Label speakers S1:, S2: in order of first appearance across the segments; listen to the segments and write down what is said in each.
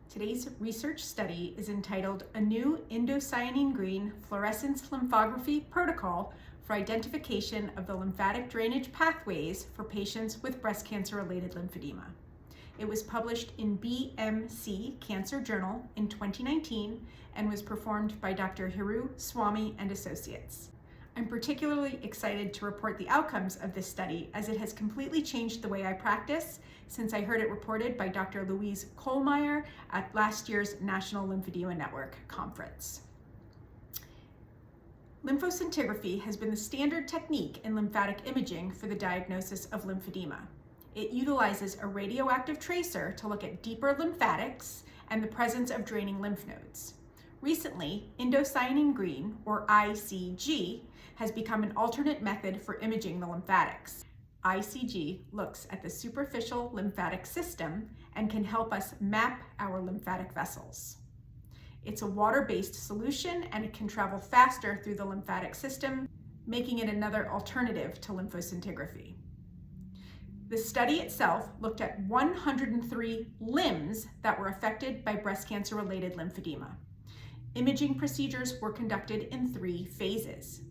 S1: Today's research study is entitled A New Indocyanine Green Fluorescence Lymphography Protocol for Identification of the Lymphatic Drainage Pathways for Patients with Breast Cancer-Related Lymphedema. It was published in BMC Cancer Journal in 2019 and was performed by Dr. Hiru Swamy and Associates. I'm particularly excited to report the outcomes of this study as it has completely changed the way I practice since I heard it reported by Dr. Louise Kohlmeyer at last year's National Lymphedema Network conference. Lymphoscintigraphy has been the standard technique in lymphatic imaging for the diagnosis of lymphedema. It utilizes a radioactive tracer to look at deeper lymphatics and the presence of draining lymph nodes. Recently, indocyanine green, or ICG, has become an alternate method for imaging the lymphatics. ICG looks at the superficial lymphatic system and can help us map our lymphatic vessels. It's a water-based solution and it can travel faster through the lymphatic system, making it another alternative to lymphoscintigraphy. The study itself looked at 103 limbs that were affected by breast cancer-related lymphedema. Imaging procedures were conducted in 3 phases.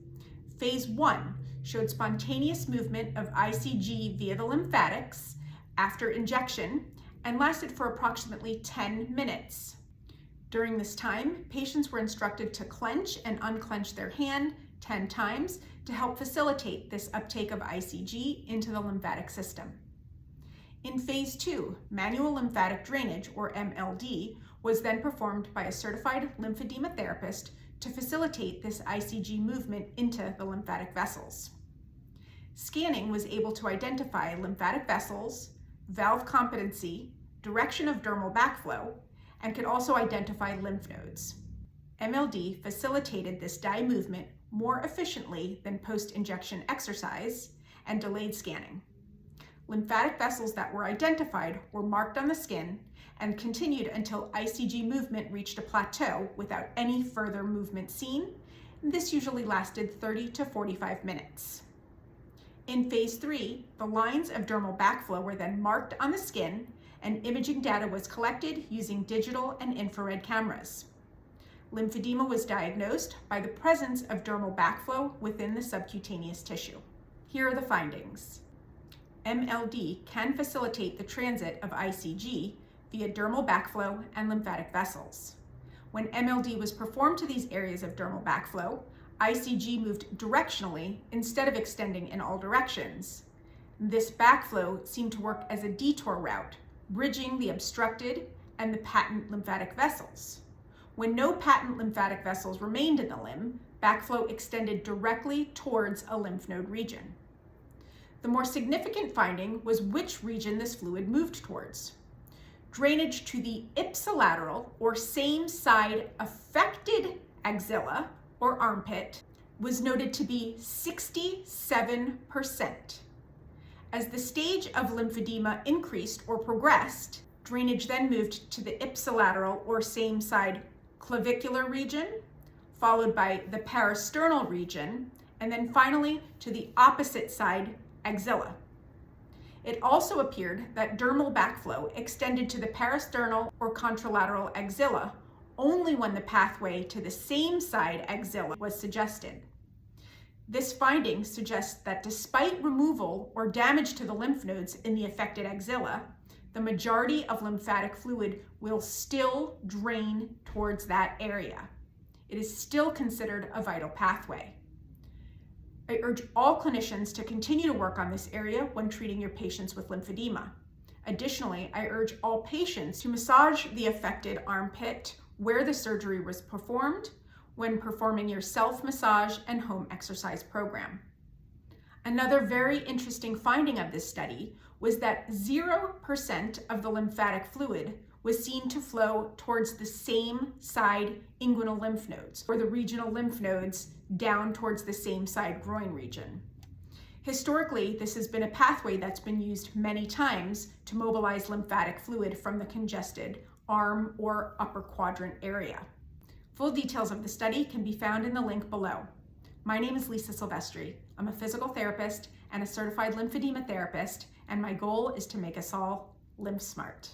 S1: Phase 1 showed spontaneous movement of ICG via the lymphatics after injection and lasted for approximately 10 minutes. During this time, patients were instructed to clench and unclench their hand 10 times to help facilitate this uptake of ICG into the lymphatic system. In Phase 2, manual lymphatic drainage, or MLD, was then performed by a certified lymphedema therapist to facilitate this ICG movement into the lymphatic vessels. Scanning was able to identify lymphatic vessels, valve competency, direction of dermal backflow, and could also identify lymph nodes. MLD facilitated this dye movement more efficiently than post-injection exercise and delayed scanning. Lymphatic vessels that were identified were marked on the skin and continued until ICG movement reached a plateau without any further movement seen. This usually lasted 30 to 45 minutes. In Phase 3, the lines of dermal backflow were then marked on the skin and imaging data was collected using digital and infrared cameras. Lymphedema was diagnosed by the presence of dermal backflow within the subcutaneous tissue. Here are the findings. MLD can facilitate the transit of ICG via dermal backflow and lymphatic vessels. When MLD was performed to these areas of dermal backflow, ICG moved directionally instead of extending in all directions. This backflow seemed to work as a detour route, bridging the obstructed and the patent lymphatic vessels. When no patent lymphatic vessels remained in the limb, backflow extended directly towards a lymph node region. The more significant finding was which region this fluid moved towards. Drainage to the ipsilateral, or same side affected axilla, or armpit, was noted to be 67%. As the stage of lymphedema increased or progressed, drainage then moved to the ipsilateral, or same side clavicular region, followed by the parasternal region, and then finally to the opposite side axilla. It also appeared that dermal backflow extended to the parasternal or contralateral axilla only when the pathway to the same side axilla was suggested. This finding suggests that despite removal or damage to the lymph nodes in the affected axilla, the majority of lymphatic fluid will still drain towards that area. It is still considered a vital pathway. I urge all clinicians to continue to work on this area when treating your patients with lymphedema. Additionally, I urge all patients to massage the affected armpit where the surgery was performed when performing your self-massage and home exercise program. Another very interesting finding of this study was that 0% of the lymphatic fluid was seen to flow towards the same side inguinal lymph nodes, or the regional lymph nodes down towards the same side groin region. Historically, this has been a pathway that's been used many times to mobilize lymphatic fluid from the congested arm or upper quadrant area. Full details of the study can be found in the link below. My name is Lisa Sylvestri. I'm a physical therapist and a certified lymphedema therapist, and my goal is to make us all lymph smart.